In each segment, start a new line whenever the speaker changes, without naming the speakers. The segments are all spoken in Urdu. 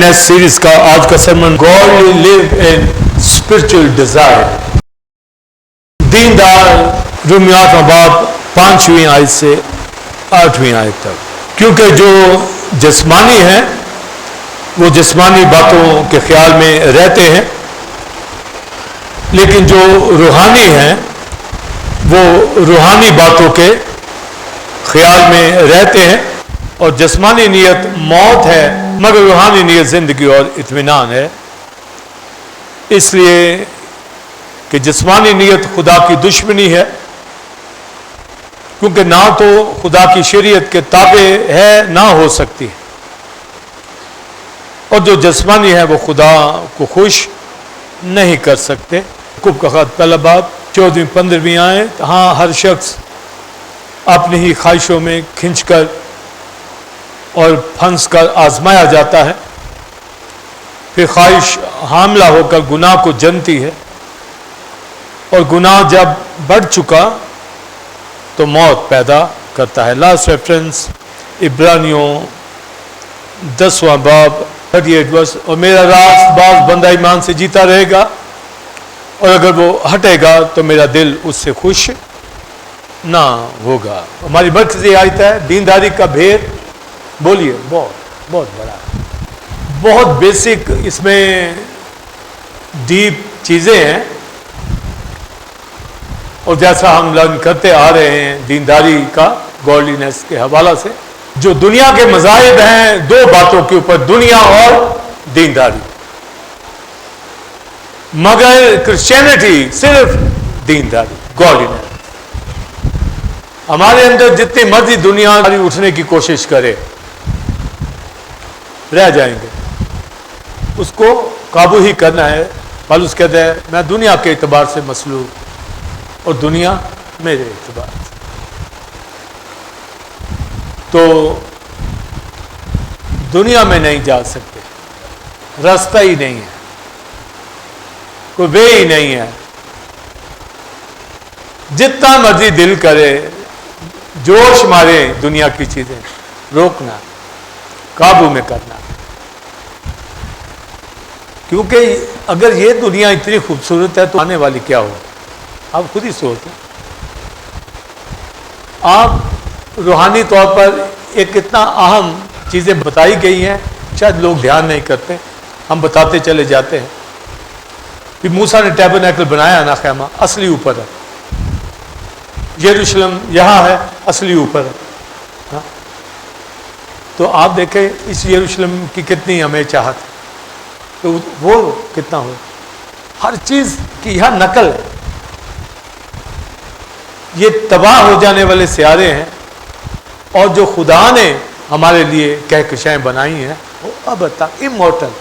ہیں اس سیریز کا آج کا سرمن گاڈلی لیو ان اسپرچل ڈیزائر. دیندار رومیات باب 5ویں آیت سے 8ویں آیت تک. کیونکہ جو جسمانی ہیں وہ جسمانی باتوں کے خیال میں رہتے ہیں، لیکن جو روحانی ہیں وہ روحانی باتوں کے خیال میں رہتے ہیں. اور جسمانی نیت موت ہے مگر روحانی نیت زندگی اور اطمینان ہے. اس لیے کہ جسمانی نیت خدا کی دشمنی ہے، کیونکہ نہ تو خدا کی شریعت کے تابع ہے نہ ہو سکتی ہے، اور جو جسمانی ہے وہ خدا کو خوش نہیں کر سکتے. یعقوب کا خط پہلا باب 14-15 آیت. ہاں، ہر شخص اپنی ہی خواہشوں میں کھنچ کر اور پھنس کر آزمایا جاتا ہے، پھر خواہش حاملہ ہو کر گناہ کو جنتی ہے، اور گناہ جب بڑھ چکا تو موت پیدا کرتا ہے. لاسٹ ریفرنس عبرانیوں 10واں باب 38 ورس. اور میرا راست باز بندہ ایمان سے جیتا رہے گا، اور اگر وہ ہٹے گا تو میرا دل اس سے خوش نہ ہوگا. ہماری مرکزی آیت ہے دینداری کا بھید. بولیے. بہت بڑا ہے، بہت بیسک، اس میں ڈیپ چیزیں ہیں. اور جیسا ہم لرن کرتے آ رہے ہیں دینداری کا گاڈلینس کے حوالہ سے، جو دنیا کے مذاہب ہیں دو باتوں کے اوپر، دنیا اور دینداری، مگر کرسچینٹی صرف دینداری، گاڈلینس. ہمارے اندر جتنی مرضی دنیا اٹھنے کی کوشش کرے رہ جائیں گے، اس کو قابو ہی کرنا ہے. پالوس کہتا ہے میں دنیا کے اعتبار سے مسلوب اور دنیا میرے اعتبار سے. تو دنیا میں نہیں جا سکتے، راستہ ہی نہیں ہے، کوئی وے ہی نہیں ہے. جتنا مرضی دل کرے جوش مارے دنیا کی چیزیں، روکنا، قابو میں کرنا. کیونکہ اگر یہ دنیا اتنی خوبصورت ہے تو آنے والی کیا ہو، آپ خود ہی سوچیں. آپ روحانی طور پر ایک اتنا اہم چیزیں بتائی گئی ہیں، شاید لوگ دھیان نہیں کرتے، ہم بتاتے چلے جاتے ہیں. کہ موسیٰ نے ٹیبرنیکل بنایا نا، خیمہ اصلی اوپر ہے، یروشلم یہاں ہے، اصلی اوپر ہے. ہاں؟ تو آپ دیکھیں اس یروشلم کی کتنی ہمیں چاہت ہے، تو وہ کتنا ہو، ہر چیز کی یہاں نقل ہے. یہ تباہ ہو جانے والے سیارے ہیں، اور جو خدا نے ہمارے لیے کہکشائیں بنائی ہیں وہ اب تک امورٹل.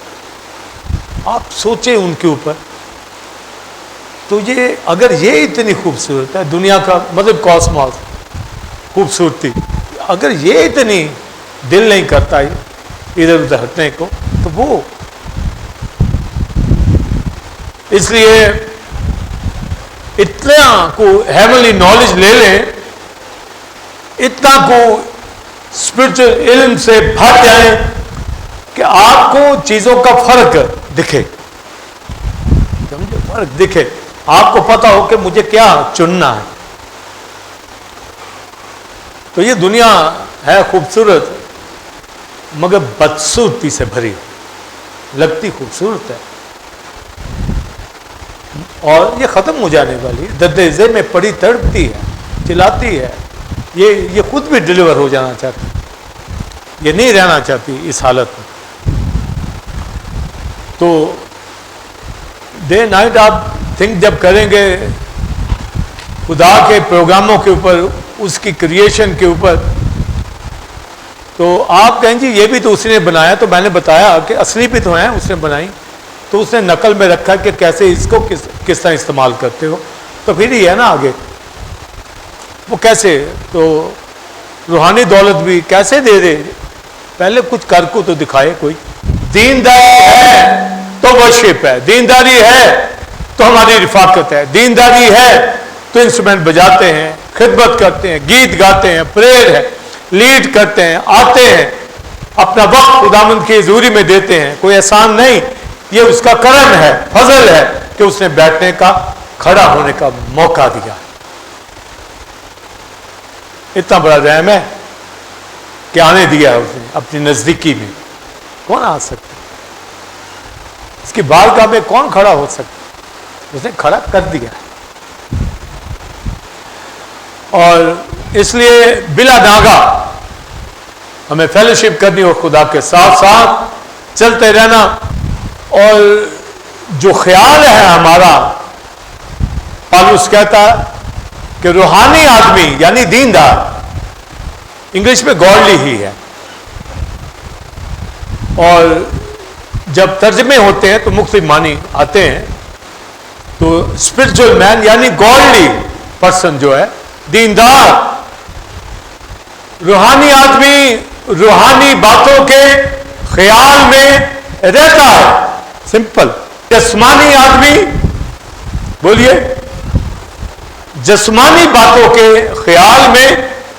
آپ سوچیں ان کے اوپر. تو یہ اگر یہ اتنی خوبصورت ہے دنیا کا مطلب کاسموس خوبصورتی، اگر یہ اتنی دل نہیں کرتا ادھر ادھر ہٹنے کو، تو وہ اس لیے اتنا کو ہیونلی نالج لے لیں، اتنا کو اسپرچل علم سے بھر جائیں کہ آپ کو چیزوں کا فرق دکھے، سمجھے، فرق دکھے، آپ کو پتا ہو کہ مجھے کیا چننا ہے. تو یہ دنیا ہے خوبصورت مگر بدصورتی سے بھری، لگتی خوبصورت ہے اور یہ ختم ہو جانے والی. دردے میں پڑی تڑپتی ہے، چلاتی ہے. یہ خود بھی ڈیلیور ہو جانا چاہتی، یہ نہیں رہنا چاہتی اس حالت میں. تو ڈے نائٹ آپ تھنک جب کریں گے خدا کے پروگراموں کے اوپر، اس کی کریشن کے اوپر، تو آپ کہیں جی یہ بھی تو اس نے بنایا. تو میں نے بتایا کہ اصلی بھی تو ہیں اس نے بنائی، تو اس نے نقل میں رکھا کہ کیسے اس کو کس طرح استعمال کرتے ہو. تو پھر یہ ہے نا آگے وہ کیسے، تو روحانی دولت بھی کیسے دے دے، پہلے کچھ کر کو تو دکھائے کوئی. دینداری ہے تو ورشپ ہے، دینداری ہے تو ہماری رفاقت ہے، دینداری ہے تو انسٹرومنٹ بجاتے ہیں، خدمت کرتے ہیں، گیت گاتے ہیں، پریئر ہے، لیڈ کرتے ہیں، آتے ہیں. اپنا وقت خداوند کی حضوری میں دیتے ہیں، کوئی احسان نہیں، یہ اس کا کرم ہے، فضل ہے کہ اس نے بیٹھنے کا، کھڑا ہونے کا موقع دیا۔ اتنا بڑا رحم ہے کہ آنے دیا ہے اس نے اپنی نزدیکی میں۔ کون آ سکتا؟ اس کی بارگاہ میں کون کھڑا ہو سکتا؟ اس نے کھڑا کر دیا ہے۔ اور اس لیے بلا ناغہ ہمیں فیلوشپ کرنی اور خدا کے ساتھ ساتھ چلتے رہنا، اور جو خیال ہے ہمارا، پالوس کہتا ہے کہ روحانی آدمی یعنی دیندار، انگلش میں گاڈلی ہی ہے، اور جب ترجمے ہوتے ہیں تو مختلف معنی آتے ہیں، تو اسپرچل مین یعنی گاڈلی پرسن جو ہے، دیندار، روحانی آدمی روحانی باتوں کے خیال میں رہتا ہے، سمپل۔ جسمانی آدمی، بولیے، جسمانی باتوں کے خیال میں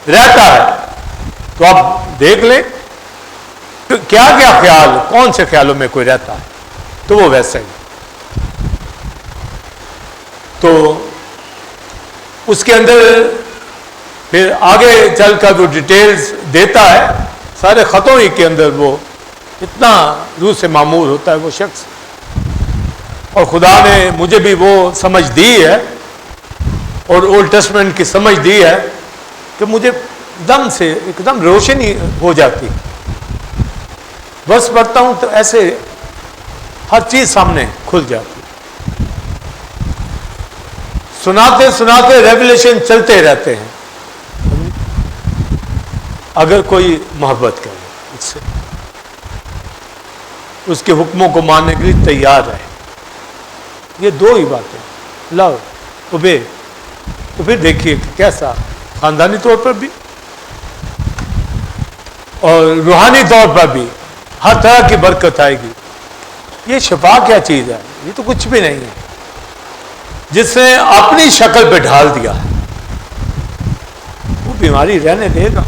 رہتا ہے۔ تو آپ دیکھ لیں کیا کیا خیال، کون سے خیالوں میں کوئی رہتا ہے، تو وہ ویسا ہی۔ تو اس کے اندر پھر آگے چل کر جو ڈیٹیلز دیتا ہے، سارے خطوں ہی کے اندر وہ اتنا روح سے معمور ہوتا ہے وہ شخص، اور خدا نے مجھے بھی وہ سمجھ دی ہے اور اولڈ ٹیسٹمنٹ کی سمجھ دی ہے کہ مجھے دم سے ایک دم روشنی ہو جاتی، بس پڑھتا ہوں تو ایسے ہر چیز سامنے کھل جاتی، سناتے سناتے ریویلیشن چلتے رہتے ہیں، اگر کوئی محبت کرے اس سے، اس کے حکموں کو ماننے کے لیے تیار رہے۔ یہ دو ہی باتیں، لو، اوبے۔ تو پھر دیکھیے کہ کیسا خاندانی طور پر بھی اور روحانی طور پر بھی ہر طرح کی برکت آئے گی۔ یہ شفا کیا چیز ہے؟ یہ تو کچھ بھی نہیں ہے، جس نے اپنی شکل پہ ڈھال دیا ہے وہ بیماری رہنے دے گا،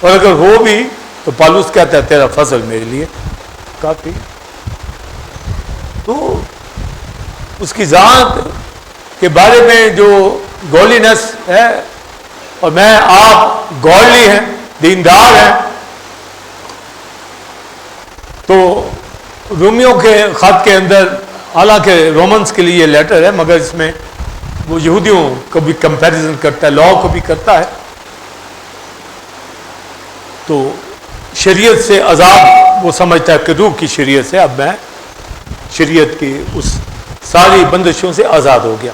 اور اگر ہو بھی تو پالوس کہتا ہے تیرا فضل میرے لیے کافی۔ تو اس کی ذات کے بارے میں جو گولینس ہے، اور میں آپ گوللی ہیں، دیندار ہیں، تو رومیوں کے خط کے اندر، حالانکہ رومنس کے لیے یہ لیٹر ہے، مگر اس میں وہ یہودیوں کو بھی کمپیریزن کرتا ہے، لا کو بھی کرتا ہے، تو شریعت سے عذاب وہ سمجھتا ہے کہ روح کی شریعت سے اب میں شریعت کی اس ساری بندشوں سے آزاد ہو گیا۔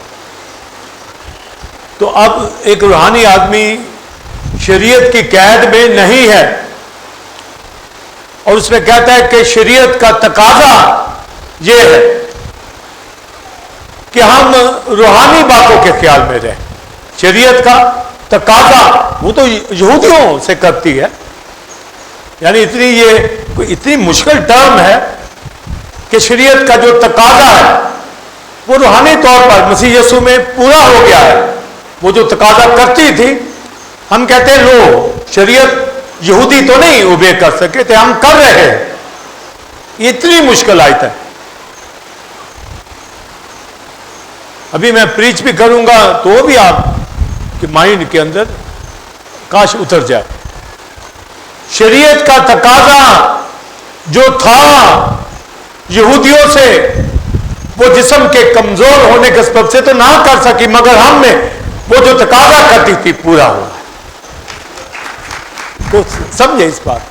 تو اب ایک روحانی آدمی شریعت کی قید میں نہیں ہے، اور اس میں کہتا ہے کہ شریعت کا تقاضا یہ ہے کہ ہم روحانی باتوں کے خیال میں رہیں۔ شریعت کا تقاضا وہ تو یہودیوں سے کرتی ہے، یعنی اتنی مشکل ٹرم ہے کہ شریعت کا جو تقاضا ہے وہ روحانی طور پر مسیح یسوع میں پورا ہو گیا ہے۔ وہ جو تقاضا کرتی تھی، ہم کہتے ہیں لو شریعت یہودی تو نہیں اوبے کر سکے تھے، ہم کر رہے ہیں۔ یہ اتنی مشکل آیت ہے۔ ابھی میں پریچ بھی کروں گا تو وہ بھی آپ کے مائنڈ کے اندر کاش اتر جائے۔ شریعت کا تقاضا جو تھا یہودیوں سے، وہ جسم کے کمزور ہونے کے سبب سے تو نہ کر سکی، مگر ہم نے وہ جو تقاضا کرتی تھی پورا ہوا ہے۔ تو سمجھے اس بات،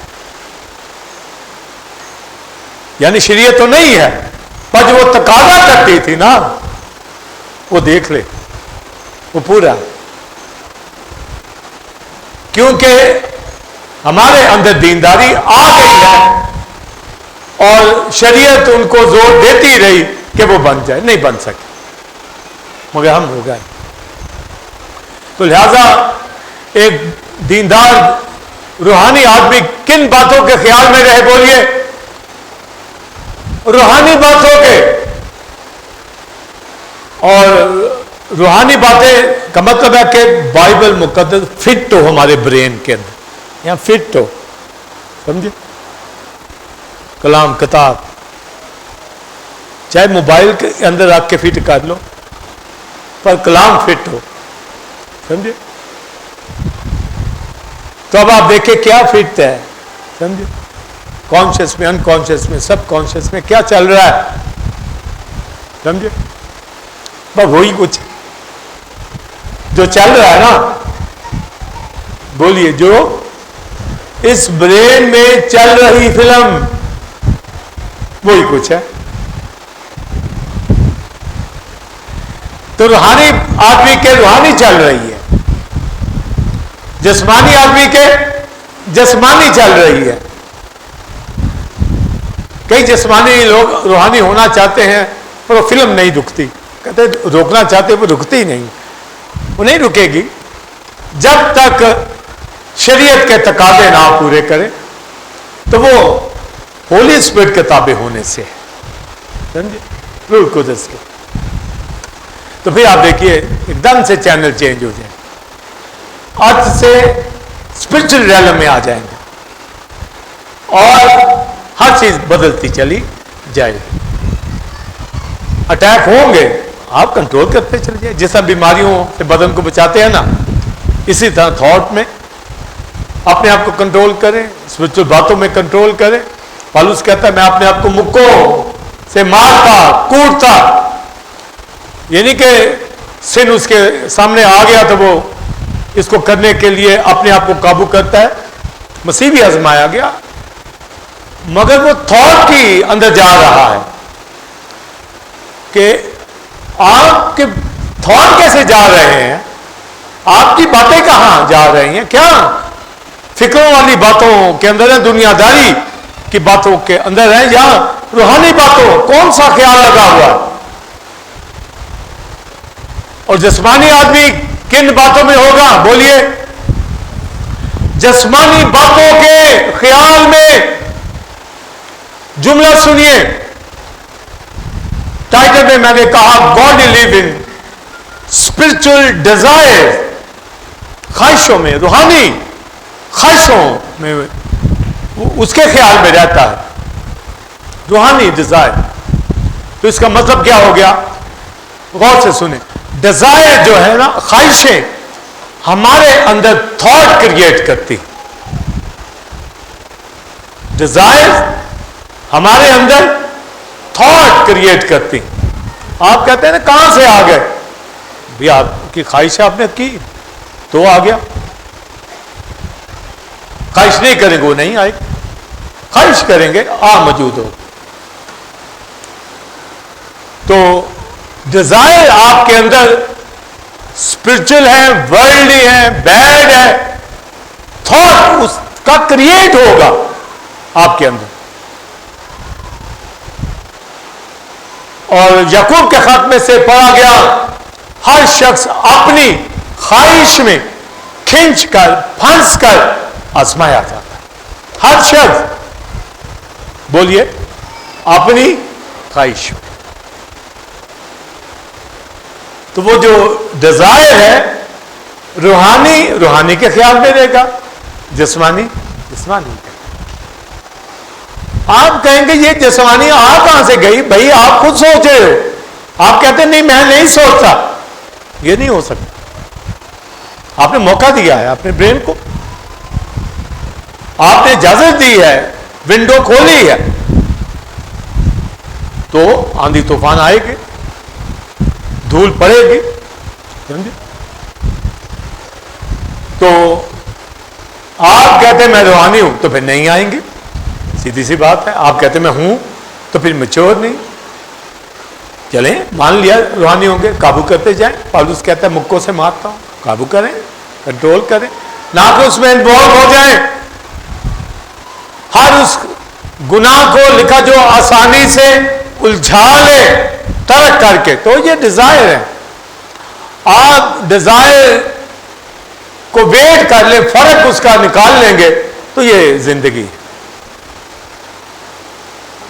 یعنی شریعت تو نہیں ہے، پر جو وہ تقاضا کرتی تھی نا، وہ دیکھ لے وہ پورا، کیونکہ ہمارے اندر دینداری آ گئی ہے، اور شریعت ان کو زور دیتی رہی کہ وہ بن جائے، نہیں بن سکے، مگر ہم ہو گئے۔ تو لہذا ایک دیندار روحانی آدمی کن باتوں کے خیال میں رہے؟ بولیے، روحانی باتوں کے۔ اور روحانی باتیں کا مطلب ہے کہ بائبل مقدس فٹ ہو ہمارے برین کے اندر، یہاں فٹ ہو، سمجھے؟ کلام کتاب چاہے موبائل کے اندر رکھ کے فٹ کر لو پر کلام فٹ ہو، سمجھے؟ تو اب آپ دیکھیں کیا فٹ ہے، سمجھے؟ کانشیس میں، انکانشیس میں، سب کانشیس میں کیا چل رہا ہے، سمجھے؟ بس وہی کچھ جو چل رہا ہے نا، بولیے، جو اس برین میں چل رہی فلم وہی کچھ ہے. تو روحانی آدمی کے روحانی چل رہی ہے، جسمانی آدمی کے جسمانی چل رہی ہے. کئی جسمانی لوگ روحانی ہونا چاہتے ہیں پر وہ فلم نہیں رکتی، کہتے روکنا چاہتے وہ رکتی نہیں، وہ نہیں رکے گی جب تک شریعت کے تقاضے نہ پورے کرے. تو وہ ہولی اسپرٹ کے تابع ہونے سے ہے، سمجھے؟ روح القدس کے. تو پھر آپ دیکھیے ایک دم سے چینل چینج ہو جائے، ارتھ سے اسپرچل ریلم میں آ جائیں گے اور ہر چیز بدلتی چلی جائے گی. اٹیک ہوں گے، آپ کنٹرول کرتے چلے جائیں. جیسا بیماریوں سے بدن کو بچاتے ہیں نا، اسی طرح تھاٹ میں اپنے آپ کو کنٹرول کریں، اسپرچل باتوں میں کنٹرول کریں. پالوس کہتا ہے میں اپنے آپ کو مکوں سے مارتا کوٹتا، یعنی کہ سن اس کے سامنے آ گیا تو وہ اس کو کرنے کے لیے اپنے آپ کو قابو کرتا ہے. مسیح بھی آزمایا گیا مگر وہ تھاٹ کی اندر جا رہا ہے کہ آپ کے تھاٹ کیسے جا رہے ہیں، آپ کی باتیں کہاں جا رہی ہیں، کیا فکروں والی باتوں کے اندر ہے، دنیا داری کی باتوں کے اندر ہے، یا روحانی باتوں، کون سا خیال لگا ہوا ہے. اور جسمانی آدمی کن باتوں میں ہوگا، بولیے؟ جسمانی باتوں کے خیال میں. جملہ سنیے، ٹائٹل میں نے کہا گاڈ لیو ان اسپرچل ڈیزائر، خواہشوں میں، روحانی خواہشوں میں اس کے خیال میں رہتا ہے، روحانی ڈیزائر. تو اس کا مطلب کیا ہو گیا، غور سے سنیں. ڈیزائر جو ہے نا، خواہشیں ہمارے اندر تھاٹ کریٹ کرتی، ڈیزائر ہمارے اندر تھاٹ کریٹ کرتی. آپ کہتے ہیں نا کہاں سے آ گئے، بھی آپ کی خواہش آپ نے کی تو آ گیا. خواہش نہیں کریں گے وہ نہیں آئے، خواہش کریں گے موجود ہو. تو ڈیزائر آپ کے اندر اسپرچل ہے، ورلڈلی ہے، بیڈ ہے، تھاٹ اس کا کریٹ ہوگا آپ کے اندر. اور یعقوب کے خط میں سے پڑھا گیا ہر شخص اپنی خواہش میں کھنچ کر پھنس کر آزمایا جاتا ہے. ہر شخص، بولیے، اپنی خواہش میں. تو وہ جو ڈیزائر ہے روحانی کے خیال میں رہے گا، جسمانی آپ کہیں گے یہ جسمانی کہاں سے گئی، بھائی آپ خود سوچ رہے ہو. آپ کہتے ہیں نہیں میں نہیں سوچتا، یہ نہیں ہو سکتا. آپ نے موقع دیا ہے اپنے برین کو، آپ نے اجازت دی ہے، ونڈو کھولی ہے، تو آندھی طوفان آئے گی، دھول پڑے گی، سمجھے؟ تو آپ کہتے ہیں میں روحانی ہوں تو پھر نہیں آئیں گے، سیدھی سی بات ہے. آپ کہتے ہیں میں ہوں تو پھر میچور نہیں. چلیں مان لیا روحانی ہوں گے، قابو کرتے جائیں. پالوس کہتا ہے مکوں سے مارتا ہوں، قابو کریں، کنٹرول کریں، نہ کہ اس میں انوالو ہو جائیں. ہر اس گناہ کو لکھا جو آسانی سے الجھا لے ترک کر کے. تو یہ ڈیزائر ہے. آپ ڈیزائر کو ویٹ کر لیں، فرق اس کا نکال لیں گے تو یہ زندگی.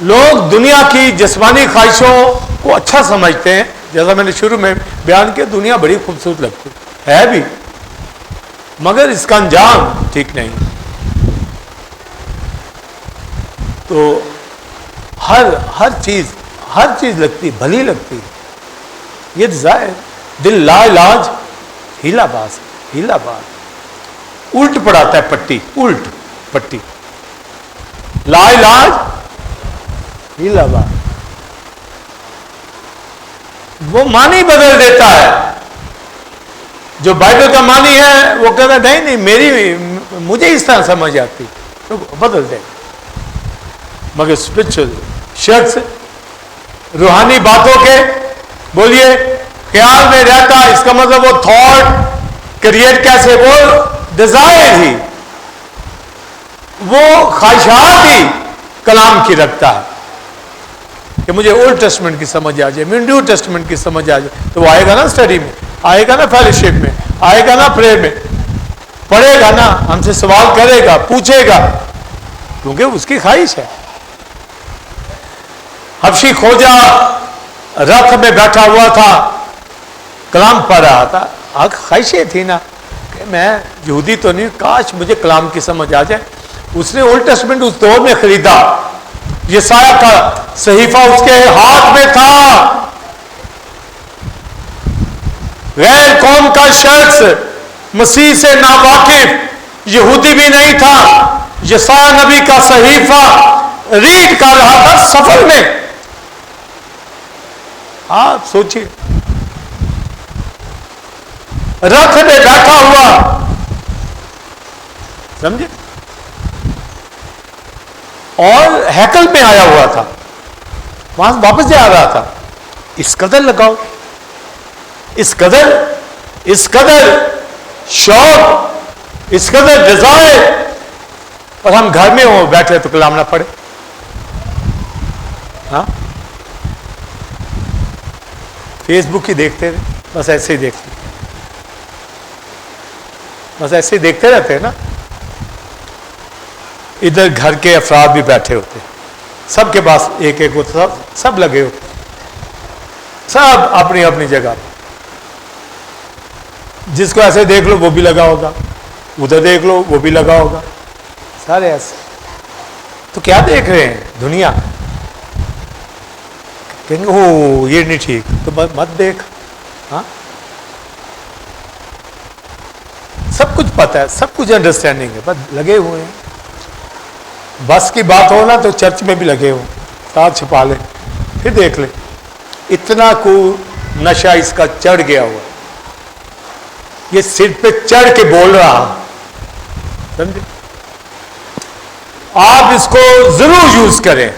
لوگ دنیا کی جسمانی خواہشوں کو اچھا سمجھتے ہیں، جیسا میں نے شروع میں بیان کیا، دنیا بڑی خوبصورت لگتی ہے بھی، مگر اس کا انجام ٹھیک نہیں. تو ہر چیز لگتی بھلی لگتی. یہ ظاہر دل لا علاج ہیلا باز الٹ پڑاتا ہے پٹی, الٹ پٹی, لا علاج ہیلا باز. وہ معنی بدل دیتا ہے. جو بائبل کا معنی ہے وہ کہتا ہے نہیں مجھے اس طرح سمجھ آتی, تو بدل دے. مگر اسپرچل شخص روحانی باتوں کے بولیے خیال میں رہتا, اس کا مطلب وہ تھاٹ کریٹ کیسے, وہ ڈیزائر ہی, وہ خواہشات ہی کلام کی رکھتا ہے کہ مجھے اولڈ ٹیسٹمنٹ کی سمجھ آ جائے, مجھے نیو ٹیسٹمنٹ کی سمجھ آ جائے. تو وہ آئے گا نا اسٹڈی میں, آئے گا نا فیلوشپ میں, آئے گا نا پریئر میں, پڑھے گا نا, ہم سے سوال کرے گا, پوچھے گا, کیونکہ اس کی خواہش ہے. حبشی کھوجا رتھ میں بیٹھا ہوا تھا, کلام پڑھ رہا تھا. خواہشیں تھی نا کہ میں یہودی تو نہیں, کاش مجھے کلام کی سمجھ آ جائے. اس نے اولڈ ٹیسٹمنٹ اس دور میں خریدا, یسایہ کا صحیفہ اس کے ہاتھ میں تھا. غیر قوم کا شخص, مسیح سے ناواقف, یہودی بھی نہیں تھا, یسایہ نبی کا صحیفہ ریڈ کر رہا تھا سفر میں. آپ سوچیے, رتھ میں بیٹھا ہوا, سمجھے, اور ہیکل میں آیا ہوا تھا, وہاں واپس جا رہا تھا. اس قدر لگاؤ, اس قدر شوق, اس قدر ڈیزائر, اور ہم گھر میں ہو بیٹھے تو کلام نہ پڑھے. ہاں, فیس بک ہی دیکھتے رہے, بس ایسے ہی دیکھتے رہتے ہیں نا. ادھر گھر کے افراد بھی بیٹھے ہوتے, سب کے پاس ایک ہوتا, سب لگے ہوتے, سب اپنی اپنی جگہ. جس کو ایسے دیکھ لو وہ بھی لگا ہوگا, ادھر دیکھ لو وہ بھی لگا ہوگا, سارے ایسے. تو کیا دیکھ رہے ہیں دنیا, کہیں گے او یہ نہیں ٹھیک, تو مت دیکھ. ہاں, سب کچھ پتہ ہے, سب کچھ انڈرسٹینڈنگ ہے, بس لگے ہوئے ہیں. بس کی بات ہو نا تو چرچ میں بھی لگے ہو, ساتھ چھپا لیں, پھر دیکھ لیں. اتنا کو نشہ اس کا چڑھ گیا ہوا, یہ سر پہ چڑھ کے بول رہا, سمجھے. آپ اس کو ضرور یوز کریں,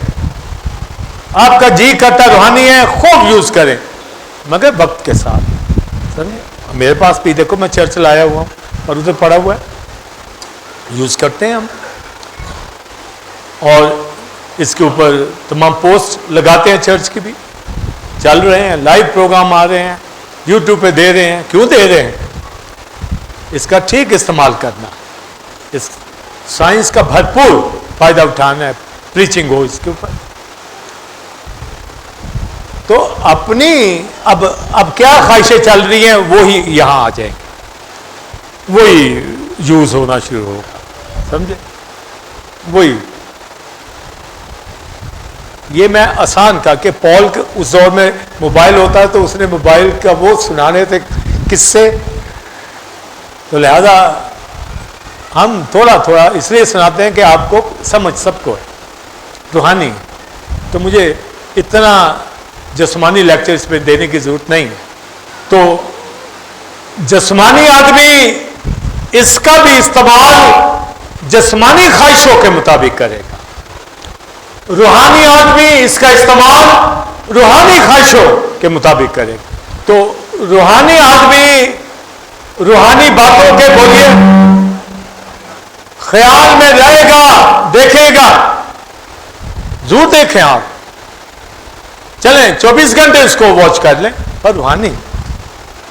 آپ کا جی کرتا روحانی ہے, خوب یوز کریں, مگر وقت کے ساتھ, سمجھے. میرے پاس بھی دیکھو, میں چرچ لایا ہوا ہوں اور ادھر پڑا ہوا ہے, یوز کرتے ہیں ہم. اور اس کے اوپر تمام پوسٹ لگاتے ہیں, چرچ کی بھی چل رہے ہیں, لائیو پروگرام آ رہے ہیں, یوٹیوب پہ دے رہے ہیں. کیوں دے رہے ہیں؟ اس کا ٹھیک استعمال کرنا, اس سائنس کا بھرپور فائدہ اٹھانا ہے, پریچنگ ہو اس کے اوپر. تو اپنی اب کیا خواہشیں چل رہی ہیں وہی یہاں آ جائیں گے, وہی یوز ہونا شروع ہوگا, سمجھے. وہی یہ میں آسان کہا کہ پال اس دور میں موبائل ہوتا ہے تو اس نے موبائل کا وہ سنانے تھے قصے, تو لہذا ہم تھوڑا تھوڑا اس لیے سناتے ہیں کہ آپ کو سمجھ سب کو ہے, روحانی. تو مجھے اتنا جسمانی لیکچر اس پہ دینے کی ضرورت نہیں ہے. تو جسمانی آدمی اس کا بھی استعمال جسمانی خواہشوں کے مطابق کرے گا, روحانی آدمی اس کا استعمال روحانی خواہشوں کے مطابق کرے گا. تو روحانی آدمی روحانی باتوں کے بولیے خیال میں رہے گا, دیکھے گا, ضرور دیکھیں آپ, چلیں 24 گھنٹے اس کو واچ کر لیں. پر روحانی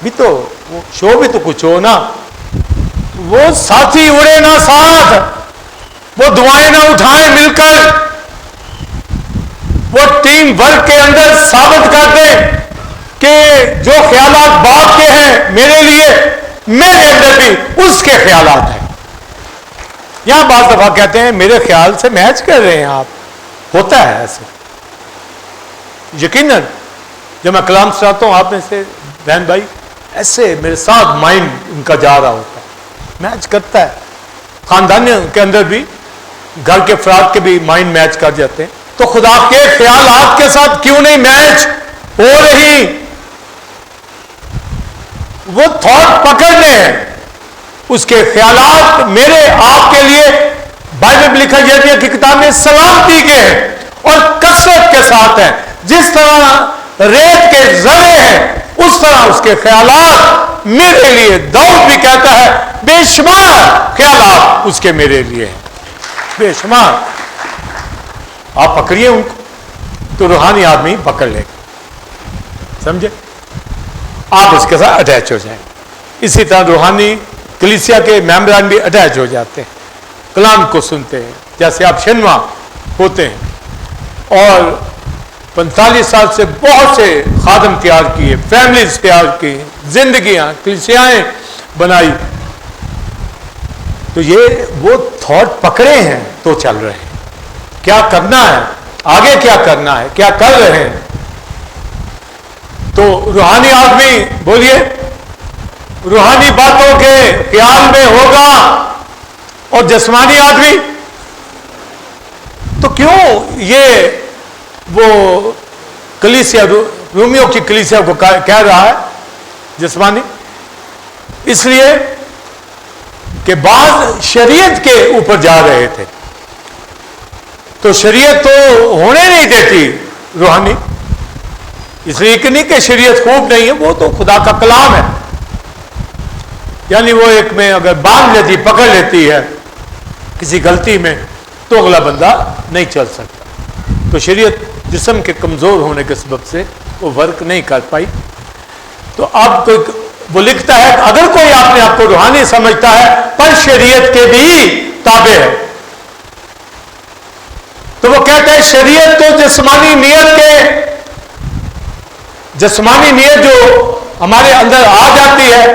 بھی تو وہ شو بھی تو کچھ ہو نا, وہ ساتھی اڑے نا ساتھ, وہ دعائیں نہ اٹھائیں مل کر, وہ ٹیم ورک کے اندر ثابت کر دیں کہ جو خیالات باپ کے ہیں میرے لیے, میرے اندر بھی اس کے خیالات ہیں. یہاں بعض دفعہ کہتے ہیں میرے خیال سے میچ کر رہے ہیں آپ, ہوتا ہے ایسے یقیناً. جب میں کلام سناتا ہوں آپ میں سے بہن بھائی ایسے میرے ساتھ مائنڈ ان کا جا رہا ہوتا ہے, میچ کرتا ہے. خاندانوں کے اندر بھی گھر کے افراد کے بھی مائنڈ میچ کر جاتے ہیں. تو خدا کے خیالات کے ساتھ کیوں نہیں میچ ہو رہی؟ وہ تھاٹ پکڑنے ہیں. اس کے خیالات میرے آپ کے لیے بائبل میں لکھا گیا کہ کتاب میں سلامتی کے ہیں اور کثرت کے ساتھ ہیں. جس طرح ریت کے ذرے ہیں اس طرح اس کے خیالات میرے لیے. داؤد بھی کہتا ہے بے شمار خیالات اس کے میرے لیے ہیں, بے شمار. آپ پکڑیے ان کو تو روحانی آدمی پکڑ لے گا, سمجھے؟ آپ اس کے ساتھ اٹیچ ہو جائیں. اسی طرح روحانی کلیسیا کے ممبران بھی اٹیچ ہو جاتے ہیں, کلام کو سنتے ہیں. جیسے آپ شنوا ہوتے ہیں اور 45 سال سے بہت سے خادم تیار کیے, فیملیز تیار کی, زندگیاں کلیسیائیں بنائی, تو یہ وہ تھاٹ پکڑے ہیں تو چل رہے ہیں. کیا کرنا ہے آگے, کیا کرنا ہے, کیا کر رہے ہیں. تو روحانی آدمی بولیے روحانی باتوں کے خیال میں ہوگا, اور جسمانی آدمی تو کیوں یہ وہ کلیسیا رومیو کی کلیسیا کو کہہ رہا ہے جسمانی؟ اس لیے کہ بعض شریعت کے اوپر جا رہے تھے, تو شریعت تو ہونے نہیں دیتی روحانی. اس لیے کہ نہیں کہ شریعت خوب نہیں ہے, وہ تو خدا کا کلام ہے. یعنی وہ ایک میں اگر باندھ لیتی, پکڑ لیتی ہے کسی غلطی میں, تو اگلا بندہ نہیں چل سکتا. تو شریعت جسم کے کمزور ہونے کے سبب سے وہ ورک نہیں کر پائی. تو اب کوئی وہ لکھتا ہے اگر کوئی اپنے آپ کو روحانی سمجھتا ہے پر شریعت کے بھی تابع ہے, تو وہ کہتا ہے شریعت تو جسمانی نیت جو ہمارے اندر آ جاتی ہے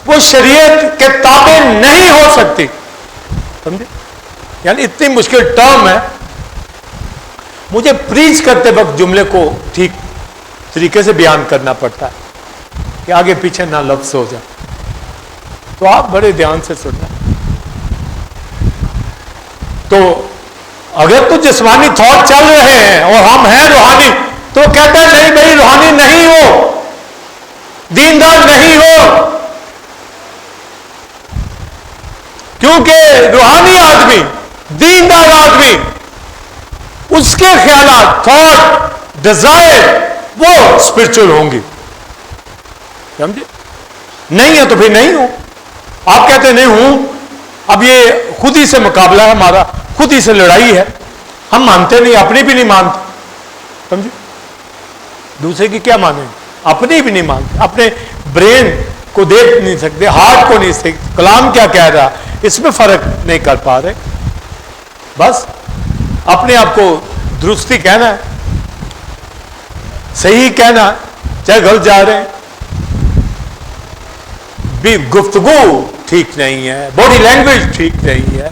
وہ شریعت کے تابع نہیں ہو سکتی. سمجھے؟ یعنی اتنی مشکل ٹرم ہے. مجھے پریچ کرتے وقت جملے کو ٹھیک طریقے سے بیان کرنا پڑتا ہے کہ آگے پیچھے نہ لفظ ہو جائے. تو آپ بڑے دھیان سے سننا. تو اگر تو جسمانی تھاٹ چل رہے ہیں اور ہم ہیں روحانی, تو کہتا ہے نہیں بھائی روحانی نہیں ہو, دیندار نہیں ہو, کیونکہ روحانی آدمی, دیندار آدمی, اس کے خیالات, تھاٹ, ڈیزائر وہ اسپرچل ہوں گی. سمجھے؟ نہیں ہے تو پھر نہیں ہو. آپ کہتے ہیں نہیں ہوں, اب یہ خود ہی سے مقابلہ ہے ہمارا, خود ہی سے لڑائی ہے, ہم مانتے نہیں, اپنی بھی نہیں مانتے. سمجھے؟ دوسرے کی کیا مانیں, اپنی بھی نہیں مانتے, اپنے برین کو دیکھ نہیں سکتے, ہارٹ کو نہیں سکتے, کلام کیا کہہ رہا اس میں فرق نہیں کر پا رہے. بس اپنے آپ کو درستی کہنا ہے, صحیح کہنا ہے, چاہے غلط جا رہے ہیں. بھی گفتگو ٹھیک نہیں ہے, باڈی لینگویج ٹھیک نہیں ہے,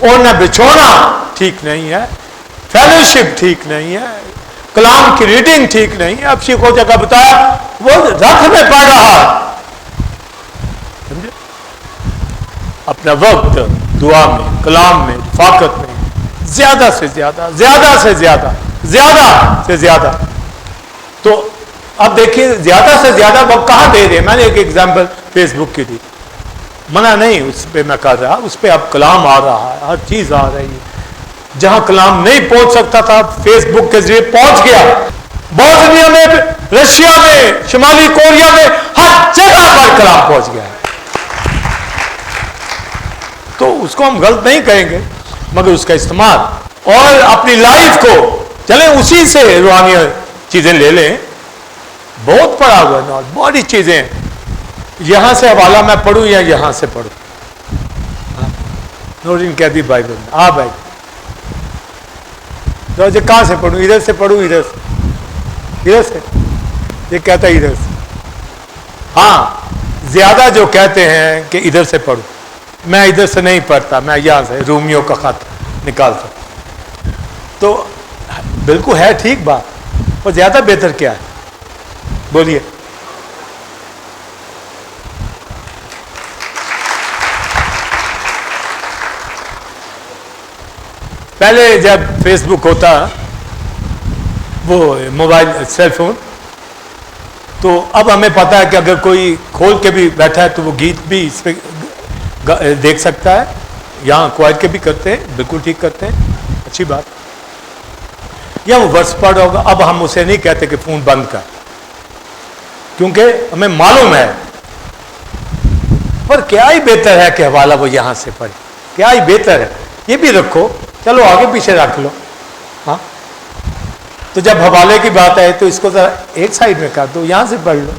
اوڑھنا بچھونا ٹھیک نہیں ہے, فیلوشپ ٹھیک نہیں ہے, کلام کی ریڈنگ ٹھیک نہیں ہے. اب شیخ ہو جگہ بتایا وہ رکھ میں پڑ رہا. سمجھے؟ اپنا وقت دعا میں, کلام میں, رفاقت میں زیادہ سے زیادہ, زیادہ سے زیادہ, زیادہ سے زیادہ. تو اب دیکھیے زیادہ سے زیادہ وقت کہاں دے رہے ہیں. میں نے ایک ایگزامپل فیس بک کی دی, منع نہیں اس پہ میں کر رہا, اس پہ اب کلام آ رہا ہے, ہر چیز آ رہی ہے. جہاں کلام نہیں پہنچ سکتا تھا فیس بک کے ذریعے پہنچ گیا. بوسنیا میں, رشیا میں, شمالی کوریا میں, ہر جگہ پر کلام پہنچ گیا. تو اس کو ہم غلط نہیں کہیں گے, مگر اس کا استعمال اور اپنی لائف کو چلیں اسی سے روحانی چیزیں لے لیں. بہت پڑھا ہوا ہے, بہت چیزیں. یہاں سے حوالہ میں پڑھوں یا یہاں سے پڑھوں؟ نورین کہتی بائبل میں, ہاں بھائی کہاں سے پڑھوں, ادھر سے پڑھوں, ادھر سے, ادھر سے, یہ کہتا ہے ادھر سے. ہاں زیادہ جو کہتے ہیں کہ ادھر سے پڑھوں, میں ادھر سے نہیں پڑھتا, میں یہاں سے رومیو کا خط نکالتا. تو بالکل ہے ٹھیک بات، اور زیادہ بہتر کیا ہے؟ بولیے. پہلے جب فیس بک ہوتا، وہ موبائل سیل فون، تو اب ہمیں پتا ہے کہ اگر کوئی کھول کے بھی بیٹھا ہے تو وہ گیت بھی اس پہ دیکھ سکتا ہے. یہاں کوائٹ کے بھی کرتے ہیں، بالکل ٹھیک کرتے ہیں، اچھی بات. یا وہ ورس پڑھ ہوگا. اب ہم اسے نہیں کہتے کہ فون بند کر، کیونکہ ہمیں معلوم ہے. پر کیا ہی بہتر ہے کہ حوالہ وہ یہاں سے پڑھے، کیا ہی بہتر ہے. یہ بھی رکھو، چلو آگے پیچھے رکھ لو. ہاں، تو جب حوالے کی بات ہے تو اس کو ذرا ایک سائڈ میں کر دو، یہاں سے پڑھ لو.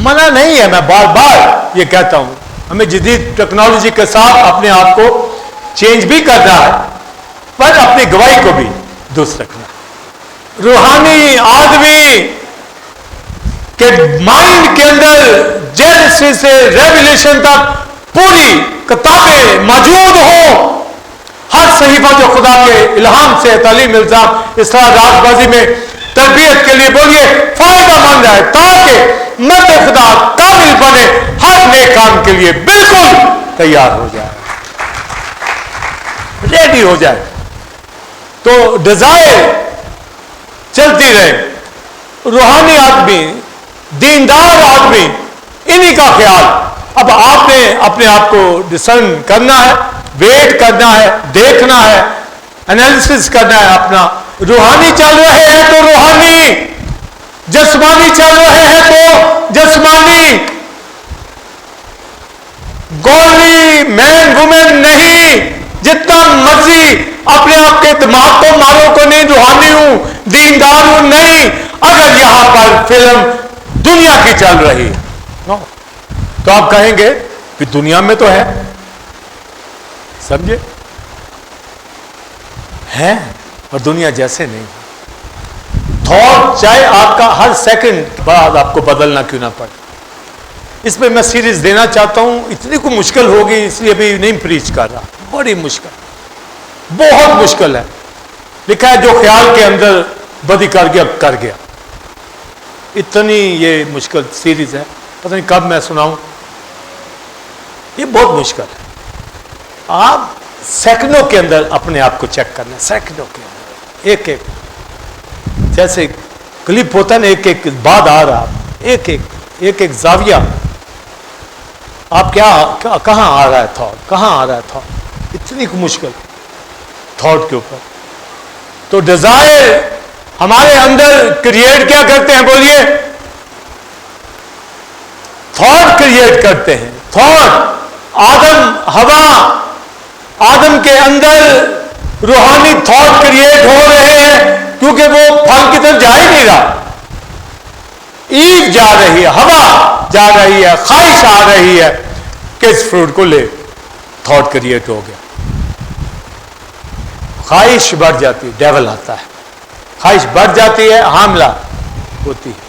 منع نہیں ہے، میں بار بار یہ کہتا ہوں، ہمیں جدید ٹیکنالوجی کے ساتھ اپنے آپ کو چینج بھی کرنا ہے، پر اپنی گواہی کو بھی درست رکھنا ہے. روحانی آدمی کے مائنڈ کے اندر جینیسس سے ریویلیشن تک پوری کتابیں موجود ہوں. ہر صحیفہ جو خدا کے الہام سے تعلیم الزام اصلاح راز بازی میں تربیت کے لیے بولیے فائدہ مند ہے، تاکہ مرد خدا کامل بنے، ہر نیک کام کے لیے بالکل تیار ہو جائے، ریڈی ہو جائے. تو ڈیزائر چلتی رہے. روحانی آدمی، دیندار آدمی، انہی کا خیال. اب آپ نے اپنے آپ کو ڈسرن کرنا ہے، ویٹ کرنا ہے، دیکھنا ہے، انالیسس کرنا ہے اپنا. روحانی چل رہے ہیں تو روحانی، جسمانی چل رہے ہیں تو جسمانی. گولی مین وومن نہیں، جتنا مرضی اپنے آپ کے دماغ کو مارو کو نہیں روحانی ہوں، دیندار ہوں نہیں، اگر یہاں پر فلم دنیا کی چل رہی ہے تو آپ کہیں گے کہ دنیا میں تو ہے، سمجھے، ہے اور دنیا جیسے نہیں. تھاٹ چاہے آپ کا ہر سیکنڈ بعد آپ کو بدلنا کیوں نہ پڑے. اس پہ میں سیریز دینا چاہتا ہوں. اتنی کوئی مشکل ہوگی اس لیے ابھی نہیں پریچ کر رہا، بڑی مشکل، بہت مشکل ہے. لکھا ہے جو خیال کے اندر بدی کر گیا کر گیا. اتنی یہ مشکل سیریز ہے، پتہ نہیں کب میں سناؤں. یہ بہت مشکل ہے. آپ سیکنڈوں کے اندر اپنے آپ کو چیک کرنا، سیکنڈوں کے اندر ایک ایک، جیسے کلپ ہوتا ہے نا، ایک ایک بات آ رہا، ایک ایک زاویہ. آپ کہاں آ رہا ہے تھاٹ، کہاں آ رہا ہے تھاٹ. اتنی مشکل تھاٹ کے اوپر. تو ڈیزائر ہمارے اندر کریٹ کیا کرتے ہیں، بولیے، تھاٹ کریٹ کرتے ہیں. تھاٹ، آدم کے اندر روحانی تھاٹ کریٹ ہو رہے ہیں، کیونکہ وہ پھل کی طرف جا ہی نہیں رہا. ایو جا رہی ہے، ہوا جا رہی ہے، خواہش آ رہی ہے کہ اس فروٹ کو لے. تھاٹ کریٹ ہو گیا. خواہش بڑھ جاتی ہے، ڈیول آتا ہے، خواہش بڑھ جاتی ہے، حاملہ ہوتی ہے.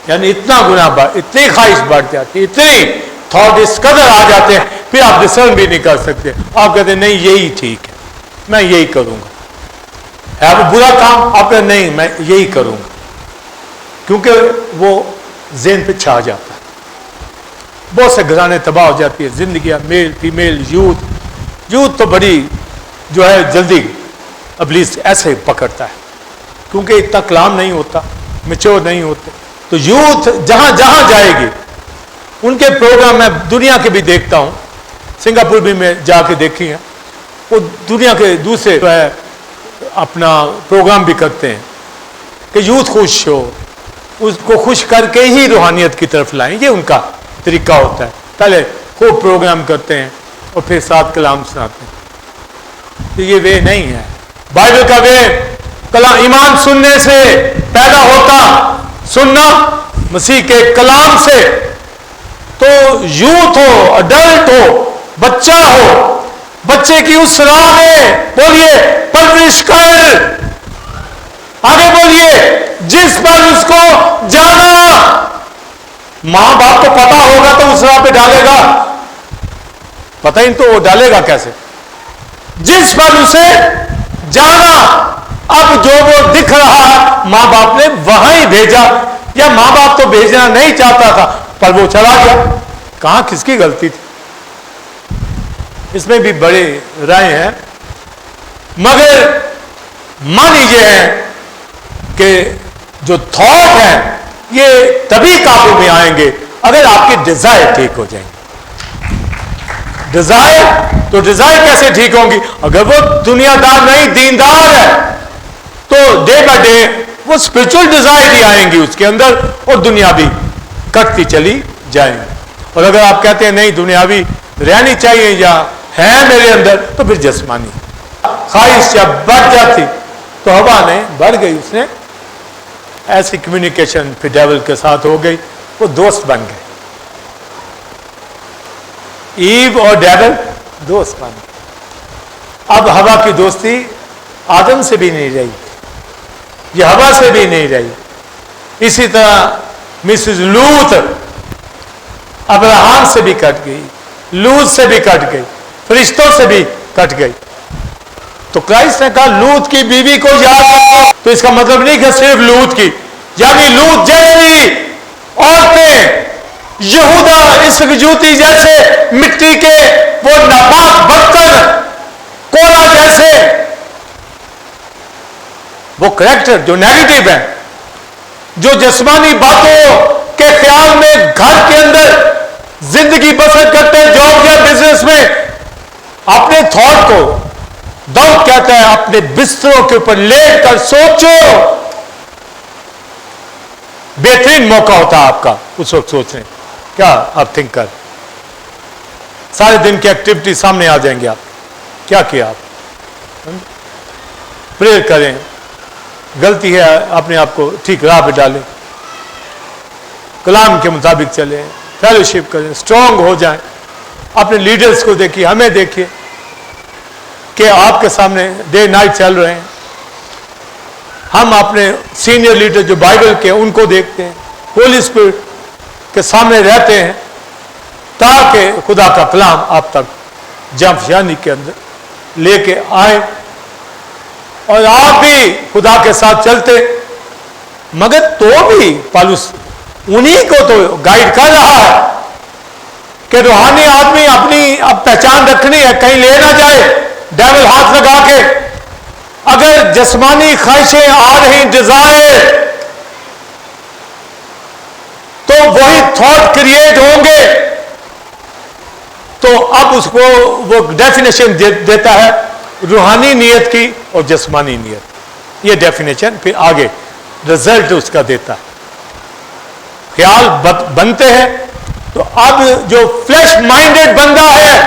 یعنی اتنا گنا اتنی خواہش بڑھ جاتی ہے، اتنی تھاٹ اس قدر آ جاتے ہیں، پھر آپ ڈسرن بھی نہیں کر سکتے. آپ کہتے ہیں نہیں یہی ٹھیک ہے، میں یہی کروں گا. ہے وہ برا کام، آپ کہتے ہیں نہیں میں یہی کروں گا، کیونکہ وہ ذہن پہ چھا جاتا ہے. بہت سے گھرانے تباہ ہو جاتی ہے، زندگیاں، میل فیمیل، یوتھ تو بڑی جو ہے جلدی ابلیس ایسے پکڑتا ہے، کیونکہ اتنا کلام نہیں ہوتا، میچور نہیں ہوتے. تو یوتھ جہاں جہاں جائے گی، ان کے پروگرام میں دنیا کے بھی دیکھتا ہوں، سنگاپور بھی میں جا کے دیکھی ہیں، وہ دنیا کے دوسرے جو ہے اپنا پروگرام بھی کرتے ہیں کہ یوتھ خوش ہو، اس کو خوش کر کے ہی روحانیت کی طرف لائیں. یہ ان کا طریقہ ہوتا ہے. پہلے خوب پروگرام کرتے ہیں اور پھر ساتھ کلام سناتے ہیں. تو یہ وے نہیں ہے. بائبل کا وے، کلام، ایمان سننے سے پیدا ہوتا، سننا مسیح کے کلام سے. تو یوتھ ہو، اڈلٹ ہو، بچہ ہو، بچے کی اس راہ میں بولیے پرورش کر. آگے بولیے جس پر اس کو جانا. ماں باپ کو پتا ہوگا تو اس راہ پہ ڈالے گا، پتہ ہی تو وہ ڈالے گا کیسے. جس پر اسے جانا اب جو وہ دکھ رہا ہے ماں باپ نے وہاں ہی بھیجا، یا ماں باپ تو بھیجنا نہیں چاہتا تھا پر وہ چلا گیا. کہاں کس کی غلطی تھی؟ اس میں بھی بڑے رائے ہیں، مگر مانی یہ ہے کہ جو تھاٹ ہیں یہ تبھی قابو میں آئیں گے اگر آپ کی ڈیزائر ٹھیک ہو جائیں گے. ڈیزائر تو ڈیزائر کیسے ٹھیک ہوں گی؟ اگر وہ دنیا دار نہیں دیندار ہے تو ڈے بائی ڈے وہ اسپرچل ڈیزائر ہی آئیں گی اس کے اندر اور دنیاوی کٹتی چلی جائیں گی. اور اگر آپ کہتے ہیں نہیں دنیاوی رہنی چاہیے یا ہے میرے اندر تو پھر جسمانی خواہش جب بڑھ جاتی تو ہوا نے بڑھ گئی، اس نے ایسی کمیونیکیشن پھر ڈیول کے ساتھ ہو گئی، وہ دوست بن گئے. ایو اور ڈیول دوست بن گئے. اب ہوا کی دوستی آدم سے بھی نہیں رہی، یہ ہوا سے بھی نہیں رہی. اسی طرح مسز لوط ابراہم سے بھی کٹ گئی، لوط سے بھی کٹ گئی، فرشتوں سے بھی کٹ گئی. تو کرائسٹ نے کہا لوط کی بیوی کو یاد رکھو، تو اس کا مطلب نہیں کہ صرف لوط کی، یعنی لوط جیسی عورتیں یہودا اسکریوتی جیسے مٹی کے وہ ناپاک برتن، کولا جیسے وہ کریکٹر جو نیگیٹو ہے، جو جسمانی باتوں کے خیال میں گھر کے اندر زندگی بسر کرتے ہیں، جاب یا بزنس میں اپنے تھاٹ کو داؤد کہتا ہے اپنے بستروں کے اوپر لیٹ کر سوچو. بہترین موقع ہوتا ہے آپ کا اس وقت سوچنے کیا آپ تھنک کر، سارے دن کی ایکٹیویٹی سامنے آ جائیں گے. آپ کیا کیا، آپ پریئر کریں، غلطی ہے اپنے آپ کو ٹھیک راہ پہ ڈالیں، کلام کے مطابق چلیں، فیلوشپ کریں، اسٹرانگ ہو جائیں. اپنے لیڈرز کو دیکھیے، ہمیں دیکھیے کہ آپ کے سامنے ڈے نائٹ چل رہے ہیں. ہم اپنے سینئر لیڈر جو بائبل کے ان کو دیکھتے ہیں، ہولی اسپرٹ کے سامنے رہتے ہیں تاکہ خدا کا کلام آپ تک جمفشانی کے اندر لے کے آئے اور آپ بھی خدا کے ساتھ چلتے. مگر تو بھی پالوس انہی کو تو گائیڈ کر رہا ہے کہ روحانی آدمی اپنی اب پہچان رکھنی ہے، کہیں لے نہ جائے ڈیول ہاتھ لگا کے. اگر جسمانی خواہشیں آ رہی ڈیزائر تو وہی تھاٹ کریٹ ہوں گے. تو اب اس کو وہ ڈیفینیشن دیتا ہے روحانی نیت کی اور جسمانی نیت. یہ ڈیفینیشن پھر آگے رزلٹ اس کا دیتا ہے. خیال بنتے ہیں تو اب جو فلیش مائنڈڈ بندہ ہے،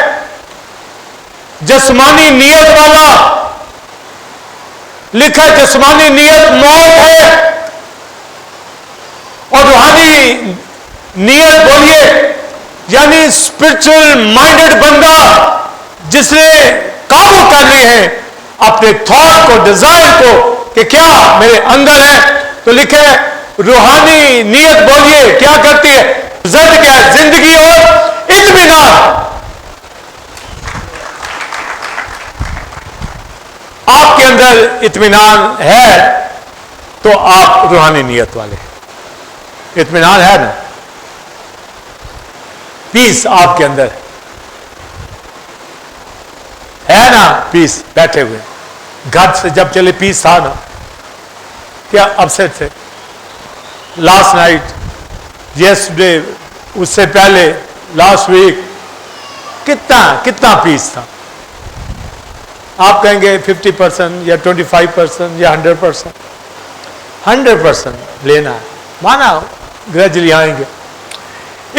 جسمانی نیت والا، لکھا جسمانی نیت موت ہے اور روحانی نیت بولیے یعنی اسپرچل مائنڈڈ بندہ جس نے قابو کر لی ہے اپنے تھاٹ کو، ڈیزائر کو کہ کیا میرے اندر ہے. تو لکھا ہے روحانی نیت بولیے کیا کرتی ہے، رزلٹ کیا ہے، زندگی اور اطمینان. آپ کے اندر اطمینان ہے تو آپ روحانی نیت والے ہیں. اطمینان ہے نا، پیس آپ کے اندر ہے نا، پیس. بیٹھے ہوئے گھر سے جب چلے پیس تھا نا، کیا اپسیٹ تھے لاسٹ نائٹ، یسٹرڈے، اس سے پہلے لاسٹ ویک، کتنا پیس تھا. آپ کہیں گے 50% یا 25% یا 100%. 100% لینا ہے، مانا گریجولی آئیں گے.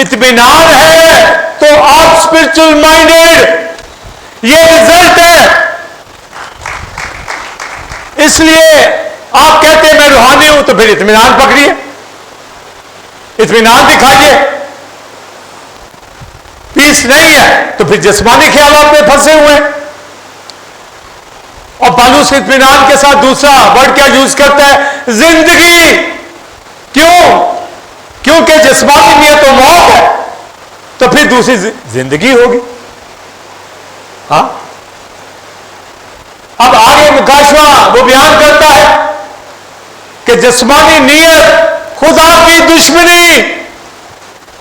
اطمینان ہے تو آپ اسپرچل مائنڈیڈ، یہ رزلٹ ہے. اس لیے آپ کہتے ہیں میں روحانی ہوں تو پھر اطمینان پکڑیے، اطمینان دکھائیے. پیس نہیں ہے تو پھر جسمانی خیالات میں پھنسے ہوئے ہیں. اور پالوس اطمینان کے ساتھ دوسرا ورڈ کیا یوز کرتا ہے، زندگی. کیوں؟ کیونکہ جسمانی نیت تو موت ہے تو پھر دوسری زندگی ہوگی. ہاں اب آگے میں کاشوا وہ بیان کرتا ہے کہ جسمانی نیت خدا کی دشمنی،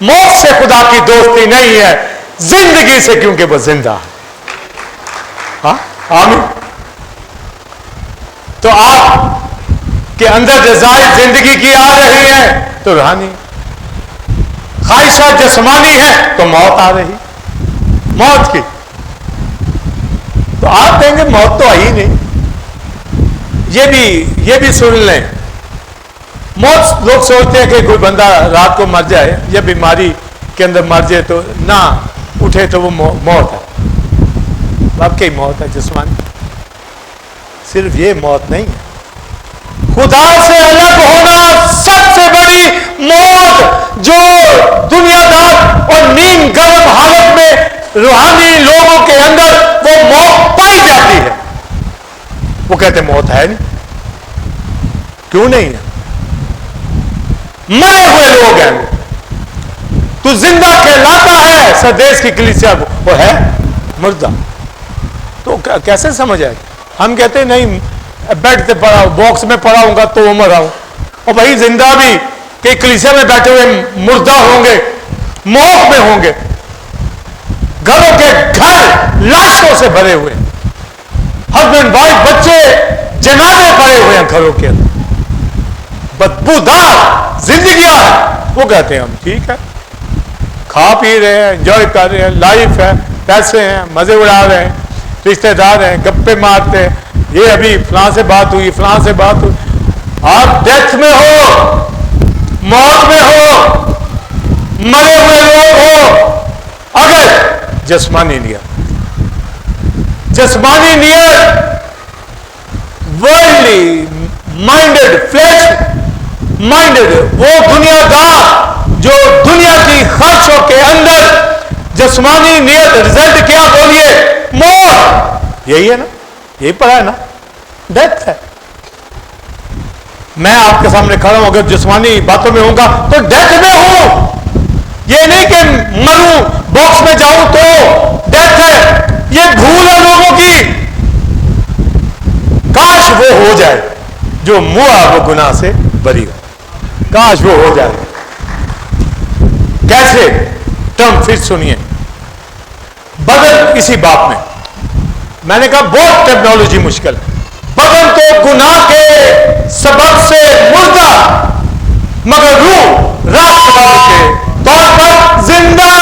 موت سے خدا کی دوستی نہیں ہے، زندگی سے، کیونکہ وہ زندہ ہے۔ ہاں آمین۔ تو آپ کے اندر جزائر زندگی کی آ رہی ہے تو روحانی، خواہشات جسمانی ہے تو موت آ رہی، موت کی۔ تو آپ کہیں گے موت تو آئی نہیں، یہ بھی سن لیں، موت لوگ سوچتے ہیں کہ کوئی بندہ رات کو مر جائے یا بیماری کے اندر مر جائے تو نہ اٹھے تو وہ موت ہے۔ واقعی موت ہے جسمانی، صرف یہ موت نہیں ہے، خدا سے الگ ہونا سب سے بڑی موت جو دنیا دار اور نیم گرم حالت میں روحانی لوگوں کے اندر وہ موت پائی جاتی ہے۔ وہ کہتے ہیں موت ہے نہیں، کیوں نہیں ہے؟ مرے ہوئے لوگ ہیں، تو زندہ کہلاتا ہے، سردیس کی کلیسیا وہ ہے مردہ، تو کیسے سمجھ آئے؟ ہم کہتے ہیں نہیں، بیڈ پہ پڑا باکس میں پڑا ہوں گا تو وہ مرا ہوں، اور بھائی زندہ بھی کہ کلیسیا میں بیٹھے ہوئے مردہ ہوں گے، موت میں ہوں گے، گھروں کے گھر لاشوں سے بھرے ہوئے، ہسبینڈ وائف بچے جنازے پڑے ہوئے ہیں گھروں کے اندر، بدبودار زندگیاں ہیں۔ وہ کہتے ہیں ہم ٹھیک ہے، کھا پی رہے ہیں، انجوائے کر رہے ہیں، لائف ہے، پیسے ہیں، مزے اڑا رہے ہیں، رشتے دار ہیں، گپے مارتے ہیں، یہ ابھی فلاں سے بات ہوئی، فلاں سے بات ہوئی۔ آپ ڈیتھ میں ہو، موت میں ہو، مرے ہوئے لوگ ہو، اگر جسمانی نیت ورلڈلی مائنڈڈ، فلیش مائنڈڈ، وہ دنیا دار جو دنیا کی خواہشوں کے اندر جسمانی نیت، رزلٹ کیا بولیے؟ موت۔ یہی ہے نا، یہی پڑھا ہے نا، ڈیتھ ہے۔ میں آپ کے سامنے کھڑا ہوں، اگر جسمانی باتوں میں ہوں گا تو ڈیتھ میں ہوں، یہ نہیں کہ مروں باکس میں جاؤں تو ڈیتھ ہے، یہ بھول ہے لوگوں کی۔ کاش وہ ہو جائے جو موا وہ گناہ سے بری ہو، کاش وہ ہو جائے۔ کیسے؟ ٹرم پھر سنیے، بدن اسی بات میں نے کہا بہت ٹیکنالوجی مشکل ہے۔ بدن تو گناہ کے سبب سے مردہ، مگر روح راست بات کے طور پر زندہ،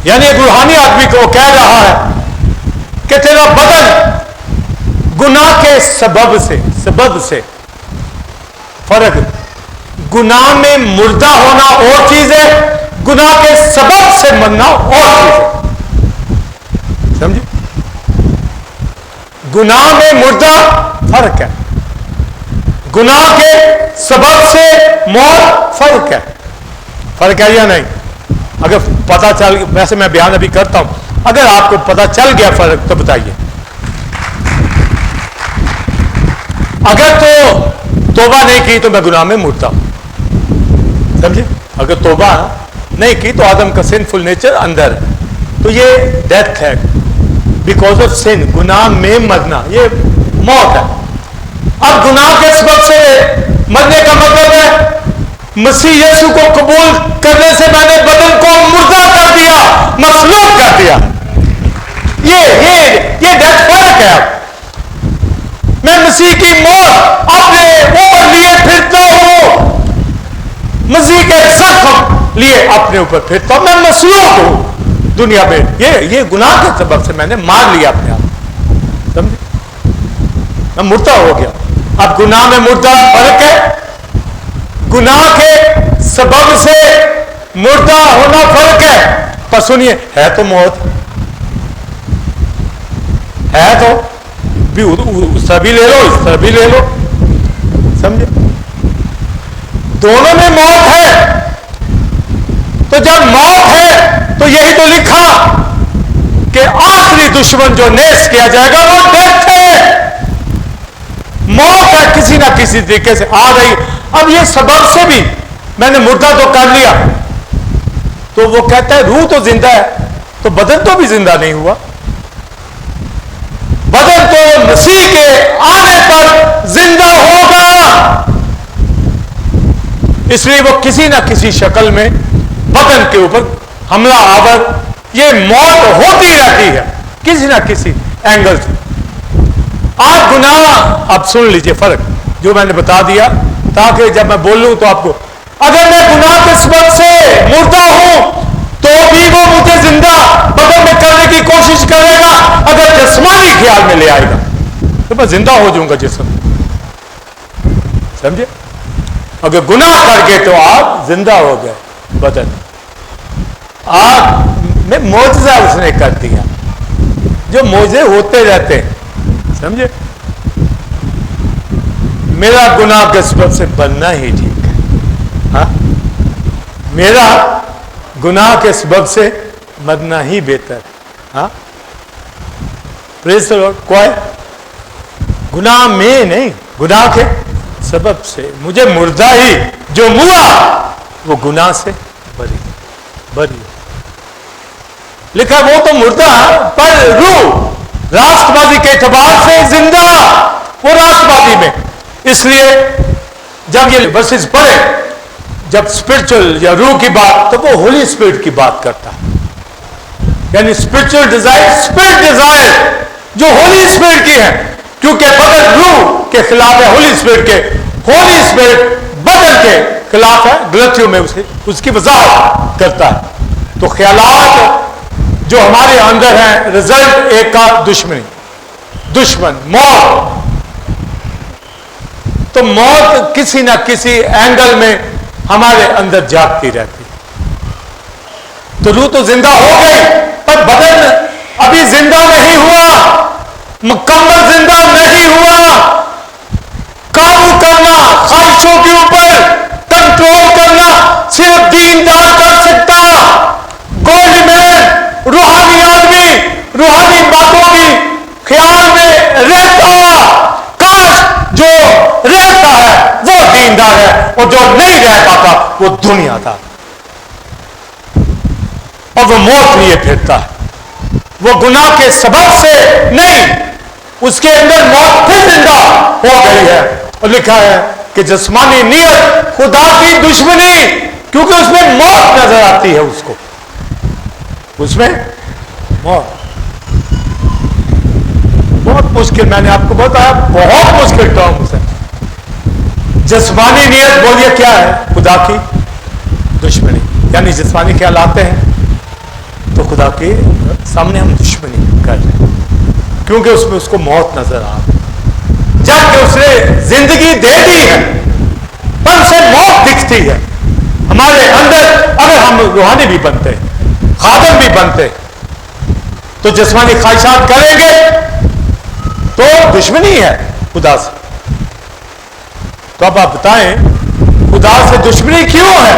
یعنی ایک روحانی آدمی کو کہہ رہا ہے کہ تیرا بدن گناہ کے سبب سے فرق، گناہ میں مردہ ہونا اور چیز ہے، گناہ کے سبب سے مرنا اور چیز ہے، سمجھے؟ گناہ میں مردہ فرق ہے، گناہ کے سبب سے موت فرق ہے یا نہیں؟ اگر پتہ چل، ویسے میں بیان ابھی کرتا ہوں، اگر آپ کو پتہ چل گیا فرق تو بتائیے۔ اگر تو توبہ نہیں کی تو میں گناہ میں مردہ ہوں، سمجھے؟ اگر توبہ نہیں کی تو آدم کا سنفل نیچر اندر ہے، تو یہ ڈیتھ ہے، بیکاز آف سن، گناہ میں مرنا، یہ موت ہے۔ اب گناہ کے سبب سے مرنے کا مطلب ہے مسیح یسوع کو قبول کرنے سے میں نے بدن کو مردہ کر دیا، مصلوب کر دیا۔ یہ ڈیتھ فرق ہے۔ اب میں مسیح کی موت اپنے اوپر لیے پھرتا ہوں، مسیح کے زخم لیے اپنے اوپر پھرتا ہوں، میں مصلوب ہوں دنیا میں، یہ گناہ کے سبب سے میں نے مار لیا اپنے آپ، سمجھے؟ میں مردہ ہو گیا۔ اب گناہ میں مردہ فرق ہے، گناہ کے سبب سے مردہ ہونا فرق ہے۔ پر سنیے، ہے تو موت، ہے تو بھی، اس طرح بھی لے لو، اس طرح بھی لے لو، سمجھے؟ دونوں میں موت ہے۔ تو جب موت ہے تو یہی تو لکھا کہ آخری دشمن جو نیست کیا جائے گا وہ ڈیتھ ہے، موت ہے، کسی نہ کسی طریقے سے آ رہی۔ اب یہ سبب سے بھی میں نے مردہ تو کر لیا، تو وہ کہتا ہے روح تو زندہ ہے، تو بدن تو بھی زندہ نہیں ہوا، بدن تو مسیح کے آنے پر زندہ ہوگا، اس لیے وہ کسی نہ کسی شکل میں بدن کے اوپر حملہ آور، یہ موت ہوتی رہتی ہے کسی نہ کسی اینگل سے۔ آپ گناہ، اب سن لیجئے فرق جو میں نے بتا دیا، تاکہ جب میں بولوں تو آپ کو، اگر میں گناہ کے سبب سے مردہ ہوں تو بھی وہ مجھے زندہ بدن میں کرنے کی کوشش کرے گا، اگر جسمانی خیال میں لے آئے گا تو میں زندہ ہو جاؤں گا جسم، سمجھے؟ اگر گناہ کر کے تو آپ زندہ ہو گئے بدن، آپ میں معجزہ اس نے کر دیا، جو معجزے ہوتے رہتے ہیں، سمجھے؟ میرا گناہ کے سبب سے بننا ہی ٹھیک ہے، ہاں، میرا گناہ کے سبب سے مرنا ہی بہتر ہے، ہاں، پریز دی لارڈ۔ کوئی گناہ میں نہیں، گناہ کے سبب سے مجھے مردہ ہی جو موا وہ گناہ سے بری لکھا، وہ تو مردہ پر روح راست بازی کے اعتبار سے زندہ، وہ راست بازی میں، اس لیے جب یہ ورسز پڑھے، جب اسپرچل یا روح کی بات، تو وہ ہولی اسپرٹ کی بات کرتا ہے، یعنی اسپرچل ڈیزائر، اسپرٹ ڈیزائر جو ہولی اسپرٹ کی ہے، کیونکہ بدن روح کے خلاف ہے، ہولی اسپرٹ کے، ہولی اسپرٹ بدن کے خلاف ہے، غلطیوں میں اس کی وضاحت کرتا ہے۔ تو خیالات جو ہمارے اندر ہیں، رزلٹ ایک کا دشمن موت، تو موت کسی نہ کسی اینگل میں ہمارے اندر جاگتی رہتی، تو روح تو زندہ ہو گئی پر بدن ابھی زندہ نہیں ہوا، مکمل زندہ نہیں ہوا۔ قابو کرنا خواہشوں کے اوپر، کنٹرول کرنا صرف دیندار کر سکتا، گولڈ مین، روحانی آدمی، روحانی باتوں کی خیال میں رہتا، کاش جو رہتا ہے وہ دیندار ہے، اور جو نہیں رہ پاتا وہ دنیا دار، اور وہ موت لیے پھرتا ہے، وہ گناہ کے سبب سے نہیں، اس کے اندر موت پھر زندہ ہو گئی ہے، اور لکھا ہے کہ جسمانی نیت خدا کی دشمنی، کیونکہ اس میں موت نظر آتی ہے، اس میں موت بہت مشکل، میں نے آپ کو بتایا بہت مشکل ٹرم سے، جسمانی نیت بولیے کیا ہے؟ خدا کی دشمنی، یعنی جسمانی خیال آتے ہیں تو خدا کے سامنے ہم دشمنی کر رہے ہیں، کیونکہ اس میں اس کو موت نظر آ رہی، جبکہ اس نے زندگی دے دی ہے پر سے موت دکھتی ہے ہمارے اندر۔ اگر ہم روحانی بھی بنتے ہیں، خادم بھی بنتے ہیں، تو جسمانی خواہشات کریں گے تو دشمنی ہے خدا سے۔ تو اب آپ بتائیں خدا سے دشمنی کیوں ہے؟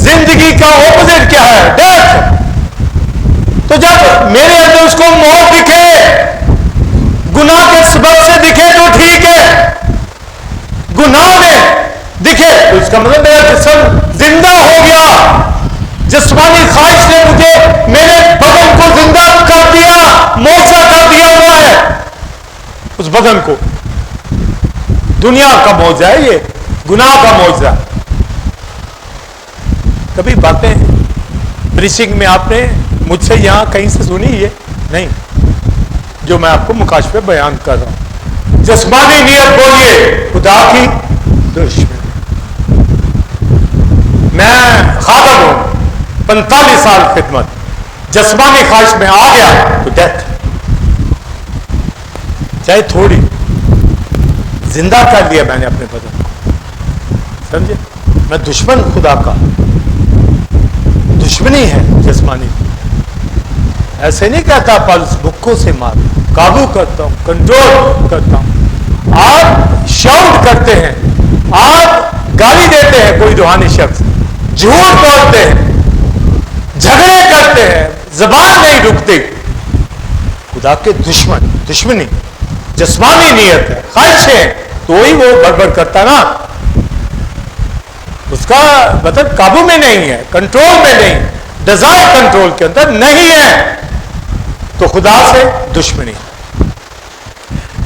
زندگی کا اپوزٹ کیا ہے؟ ڈیتھ۔ تو جب میرے اندر اس کو موت دکھے، گناہ کے سبب سے دکھے تو ٹھیک ہے، گناہ میں دکھے تو اس کا مطلب میرا جسم زندہ ہو گیا، جسمانی خواہش نے مجھے میرے بدن کو زندہ کر دیا، موچا کر دیا ہوا ہے اس بدن کو۔ دنیا کا معجزہ ہے یہ، گناہ کا معجزہ۔ کبھی باتیں پریچنگ میں آپ نے مجھ سے یہاں کہیں سے سنی ہے؟ نہیں، جو میں آپ کو مکاشفے بیان کر رہا ہوں۔ جسمانی نیت بولیے خدا کی دشمنی۔ میں خادم ہوں، 45 سال خدمت، جسمانی خواہش میں آ گیا تو ڈیتھ، چاہے تھوڑی، زندہ کر دیا میں نے اپنے بدن کو، سمجھے؟ میں دشمن خدا کا، دشمنی ہے جسمانی، ایسے نہیں کہتا پلس بکوں سے مار، قابو کرتا ہوں، کنٹرول کرتا ہوں۔ آپ شاؤٹ کرتے ہیں، آپ گالی دیتے ہیں کوئی روحانی شخص، جھوٹ بولتے ہیں، جھگڑے کرتے ہیں، زبان نہیں رکتی، خدا کے دشمنی جسمانی نیت ہے، خواہشیں، تو وہی وہ گڑبڑ کرتا نا، اس کا مطلب قابو میں نہیں ہے، کنٹرول میں نہیں، ڈیزائر کنٹرول کے اندر نہیں ہے، تو خدا سے دشمنی۔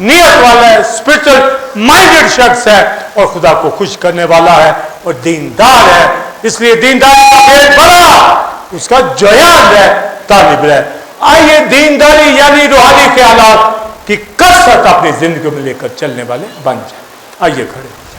نیت والا ہے, اسپرچل مائنڈڈ شخص ہے اور خدا کو خوش کرنے والا ہے اور دیندار ہے. اس لیے دینداری کا پیٹ بڑا, اس کا جویان ہے طالب رہ. آئیے دینداری یعنی روحانی خیالات کی کثرت اپنی زندگی میں لے کر چلنے والے بن جائیں. آئیے کھڑے ہو جائیں.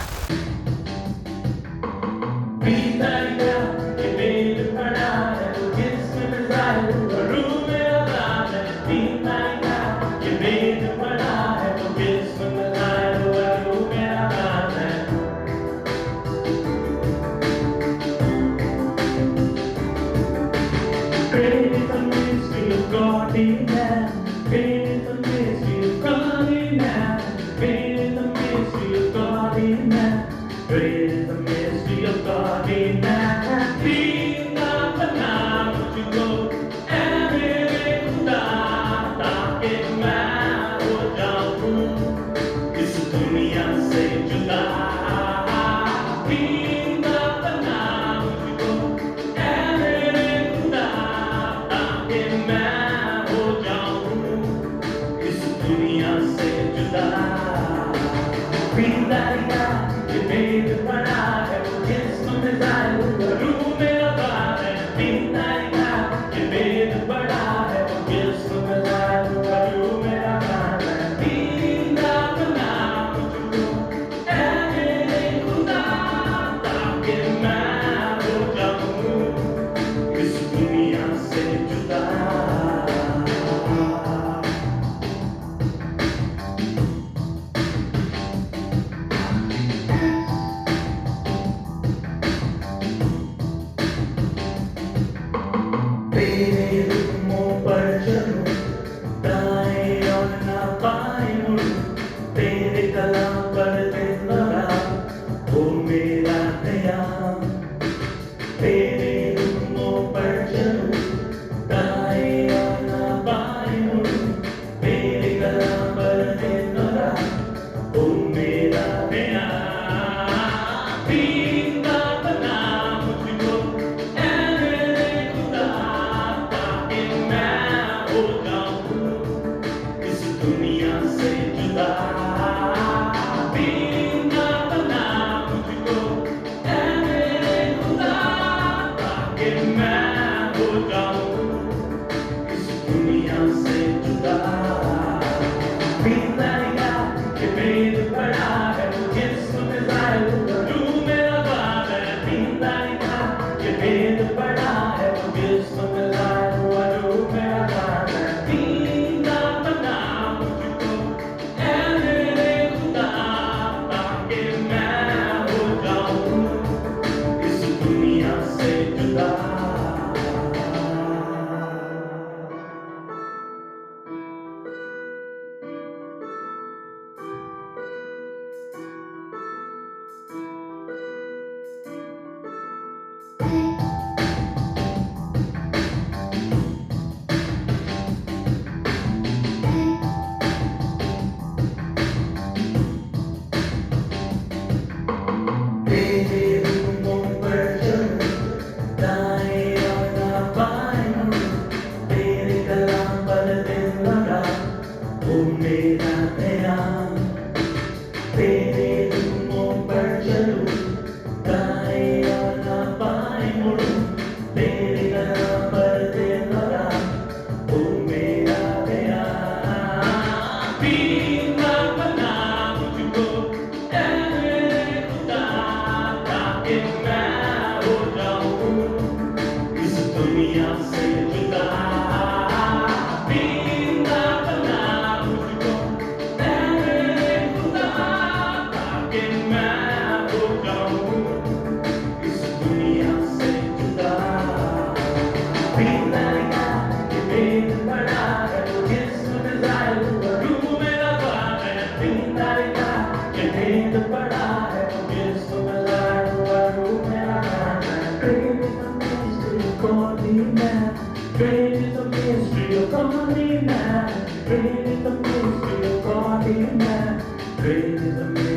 Great is the